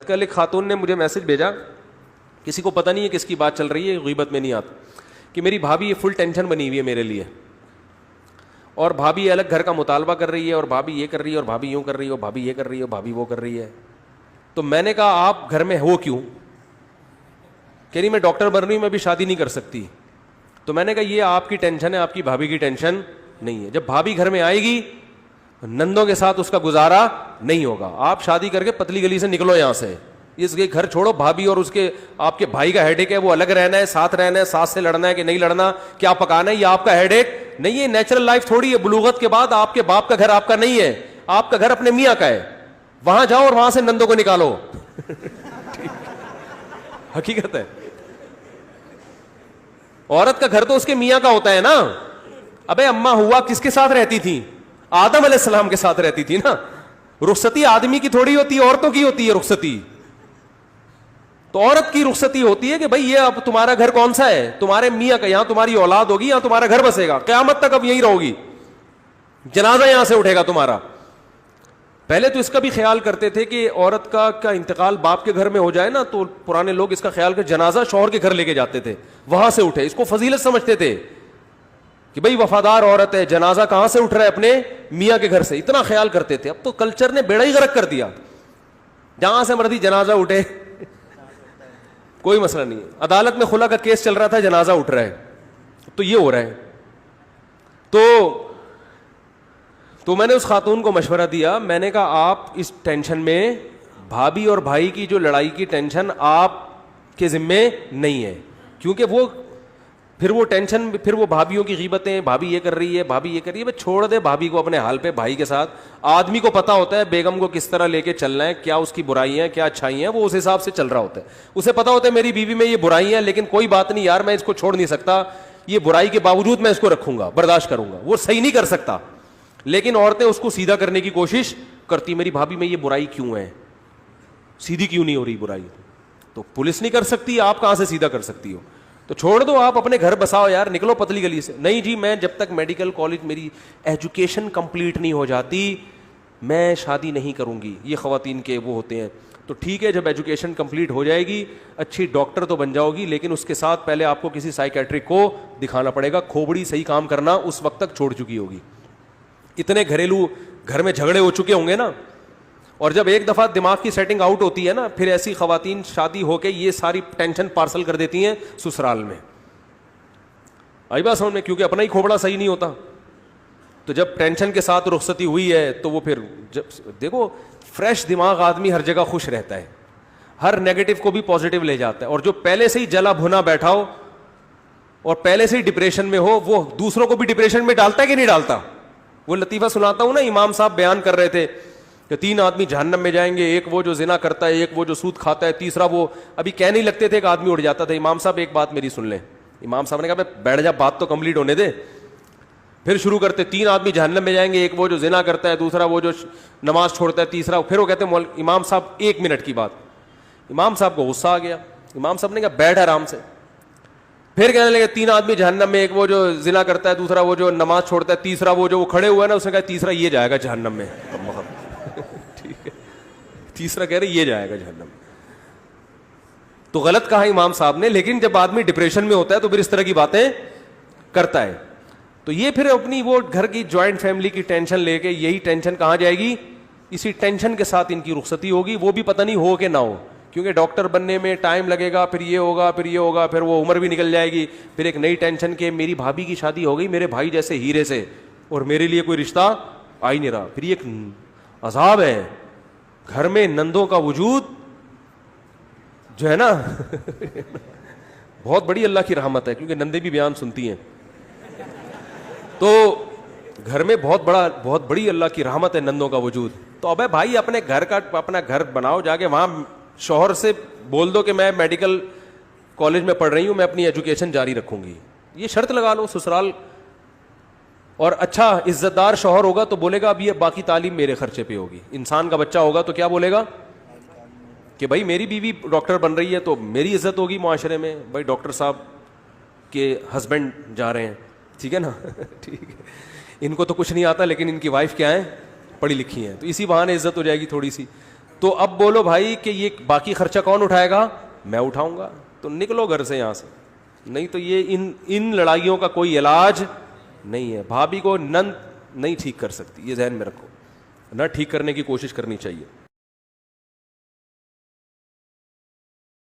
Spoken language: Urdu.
کل ایک خاتون نے مجھے میسج بھیجا, کسی کو پتہ نہیں ہے کس کی بات چل رہی ہے, غیبت میں نہیں آتا, کہ میری بھابھی یہ فل ٹینشن بنی ہوئی ہے میرے لیے, اور بھابھی الگ گھر کا مطالبہ کر رہی ہے, اور بھابھی یہ کر رہی ہے, اور بھابھی یوں کر رہی ہے, اور بھابھی یہ کر رہی ہے, اور بھابھی وہ کر رہی ہے. تو میں نے کہا آپ گھر میں ہو کیوں؟ کہہ رہی میں ڈاکٹر بن رہی ہوں, میں بھی شادی نہیں کر سکتی. تو میں نے کہا یہ آپ کی ٹینشن ہے, آپ کی بھابھی کی ٹینشن نہیں ہے. جب بھابھی گھر میں آئے گی نندوں کے ساتھ اس کا گزارا نہیں ہوگا. آپ شادی کر کے پتلی گلی سے نکلو یہاں سے, اس کے گھر چھوڑو. بھابھی اور اس کے آپ کے بھائی کا ہیڈیک ہے, وہ الگ رہنا ہے, ساتھ رہنا ہے, ساتھ سے لڑنا ہے کہ نہیں لڑنا, کیا پکانا ہے, یہ آپ کا ہیڈیک نہیں ہے. نیچرل لائف تھوڑی ہے. بلوغت کے بعد آپ کے باپ کا گھر آپ کا نہیں ہے, آپ کا گھر اپنے میاں کا ہے. وہاں جاؤ اور وہاں سے نندوں کو نکالو. حقیقت ہے. عورت کا گھر تو اس کے میاں کا ہوتا ہے نا. ابے اماں ہوا کس کے ساتھ رہتی تھی؟ آدم علیہ السلام کے ساتھ رہتی تھی نا. رخصتی آدمی کی تھوڑی ہوتی ہے, عورتوں کی ہوتی ہے رخصتی. تو عورت کی رخصتی ہوتی ہے کہ بھئی یہ اب تمہارا گھر کون سا ہے؟ تمہارے میاں کا. یہاں تمہاری اولاد ہوگی, یہاں تمہارا گھر بسے گا, قیامت تک اب یہیں رہو گی, جنازہ یہاں سے اٹھے گا تمہارا. پہلے تو اس کا بھی خیال کرتے تھے کہ عورت کا انتقال باپ کے گھر میں ہو جائے نا, تو پرانے لوگ اس کا خیال کر جنازہ شوہر کے گھر لے کے جاتے تھے, وہاں سے اٹھے. اس کو فضیلت سمجھتے تھے کہ بھئی وفادار عورت ہے, جنازہ کہاں سے اٹھ رہا ہے؟ اپنے میاں کے گھر سے. اتنا خیال کرتے تھے. اب تو کلچر نے بیڑا ہی غرق کر دیا, جہاں سے مرضی جنازہ اٹھے, کوئی مسئلہ نہیں ہے. عدالت میں خلا کا کیس چل رہا تھا, جنازہ اٹھ رہا ہے, تو یہ ہو رہا ہے. تو میں نے اس خاتون کو مشورہ دیا, میں نے کہا آپ اس ٹینشن میں, بھابھی اور بھائی کی جو لڑائی کی ٹینشن آپ کے ذمے نہیں ہے, کیونکہ وہ ٹینشن, پھر وہ بھابھیوں کی غیبتیں, بھابھی یہ کر رہی ہے, بھابھی یہ کر رہی ہے. چھوڑ دے بھابھی کو اپنے حال پہ, بھائی کے ساتھ. آدمی کو پتا ہوتا ہے بیگم کو کس طرح لے کے چلنا ہے, کیا اس کی برائیاں ہیں, کیا اچھائیاں ہیں, وہ اس حساب سے چل رہا ہوتا ہے. اسے پتا ہوتا ہے میری بیوی میں یہ برائیاں ہیں, لیکن کوئی بات نہیں یار, میں اس کو چھوڑ نہیں سکتا, یہ برائی کے باوجود میں اس کو رکھوں گا, برداشت کروں گا. وہ صحیح نہیں کر سکتا, لیکن عورتیں اس کو سیدھا کرنے کی کوشش کرتی. میری بھابھی میں یہ برائی کیوں ہے, سیدھی کیوں نہیں ہو رہی برائی؟ تو پولیس نہیں کر سکتی, آپ کہاں سے سیدھا کر سکتی ہو؟ تو چھوڑ دو, آپ اپنے گھر بساؤ یار, نکلو پتلی گلی سے. نہیں جی, میں جب تک میڈیکل کالج میری ایجوکیشن کمپلیٹ نہیں ہو جاتی میں شادی نہیں کروں گی. یہ خواتین کے وہ ہوتے ہیں. تو ٹھیک ہے, جب ایجوکیشن کمپلیٹ ہو جائے گی, اچھی ڈاکٹر تو بن جاؤ گی, لیکن اس کے ساتھ پہلے آپ کو کسی سائیکیٹرک کو دکھانا پڑے گا. کھوپڑی صحیح کام کرنا اس وقت تک چھوڑ چکی ہوگی. اتنے گھریلو گھر میں جھگڑے ہو چکے ہوں گے نا, اور جب ایک دفعہ دماغ کی سیٹنگ آؤٹ ہوتی ہے نا, پھر ایسی خواتین شادی ہو کے یہ ساری ٹینشن پارسل کر دیتی ہیں سسرال میں. آئی بات سمجھ میں؟ کیونکہ اپنا ہی کھوپڑا صحیح نہیں ہوتا. تو جب ٹینشن کے ساتھ رخصتی ہوئی ہے تو وہ پھر جب دیکھو, فریش دماغ آدمی ہر جگہ خوش رہتا ہے, ہر نیگیٹو کو بھی پازیٹو لے جاتا ہے. اور جو پہلے سے ہی جلا بھنا بیٹھا ہو اور پہلے سے ہی ڈپریشن میں ہو, وہ دوسروں کو بھی ڈپریشن میں ڈالتا ہے کہ نہیں ڈالتا؟ وہ لطیفہ سناتا ہوں نا, امام صاحب بیان کر رہے تھے کہ 3 آدمی جہنم میں جائیں گے, ایک وہ جو زنا کرتا ہے, ایک وہ جو سود کھاتا ہے, تیسرا وہ. ابھی کہہ نہیں لگتے تھے کہ آدمی اٹھ جاتا تھا. امام صاحب ایک بات میری سن لیں. امام صاحب نے کہا بیٹھ جا, بات تو کمپلیٹ ہونے دے. پھر شروع کرتے, 3 آدمی جہنم میں جائیں گے, ایک وہ جو زنا کرتا ہے, دوسرا وہ جو نماز چھوڑتا ہے, تیسرا. پھر وہ کہتے ہیں امام صاحب 1 منٹ کی بات. امام صاحب کو غصہ آ گیا. امام صاحب نے کہا بیٹھ آرام سے. پھر کہنے لگے 3 آدمی جہنم میں, ایک وہ جو زنا کرتا ہے, دوسرا وہ جو نماز چھوڑتا ہے, تیسرا وہ جو کھڑے ہوا ہے نا, اس نے کہا تیسرا یہ جائے گا جہنم میں. ٹھیک ہے, تیسرا کہہ رہے یہ جائے گا جہنم. تو غلط کہا امام صاحب نے, لیکن جب آدمی ڈپریشن میں ہوتا ہے تو پھر اس طرح کی باتیں کرتا ہے. تو یہ پھر اپنی وہ گھر کی جوائنٹ فیملی کی ٹینشن لے کے, یہی ٹینشن کہاں جائے گی؟ اسی ٹینشن کے ساتھ ان کی رخصتی ہوگی. وہ بھی پتہ نہیں ہو کہ نہ ہو, کیونکہ ڈاکٹر بننے میں ٹائم لگے گا, پھر یہ ہوگا, پھر یہ ہوگا, پھر وہ عمر بھی نکل جائے گی. پھر ایک نئی ٹینشن کہ میری بھابھی کی شادی ہو گئی میرے بھائی جیسے ہیرے سے, اور میرے لیے کوئی رشتہ آ ہی نہیں رہا. پھر یہ ایک عذاب ہے. گھر میں نندوں کا وجود جو ہے نا بہت بڑی اللہ کی رحمت ہے, کیونکہ نندیں بھی بیان سنتی ہیں. تو گھر میں بہت بڑی اللہ کی رحمت ہے نندوں کا وجود. تو ابے بھائی اپنے گھر کا اپنا گھر بناؤ, جا کے وہاں شوہر سے بول دو کہ میں میڈیکل کالج میں پڑھ رہی ہوں, میں اپنی ایجوکیشن جاری رکھوں گی. یہ شرط لگا لو سسرال. اور اچھا عزت دار شوہر ہوگا تو بولے گا اب یہ باقی تعلیم میرے خرچے پہ ہوگی. انسان کا بچہ ہوگا تو کیا بولے گا کہ بھائی میری بیوی ڈاکٹر بن رہی ہے تو میری عزت ہوگی معاشرے میں. بھائی ڈاکٹر صاحب کے ہسبینڈ جا رہے ہیں, ٹھیک ہے نا, ٹھیک ہے, ان کو تو کچھ نہیں آتا لیکن ان کی وائف کیا ہے, پڑھی لکھی ہیں, تو اسی بہانے عزت ہو جائے گی تھوڑی سی. تو اب بولو بھائی کہ یہ باقی خرچہ کون اٹھائے گا؟ میں اٹھاؤں گا. تو نکلو گھر سے یہاں سے, نہیں تو یہ ان لڑائیوں کا کوئی علاج نہیں ہے. بھابھی کو نند نہیں ٹھیک کر سکتی, یہ ذہن میں رکھو, نہ ٹھیک کرنے کی کوشش کرنی چاہیے.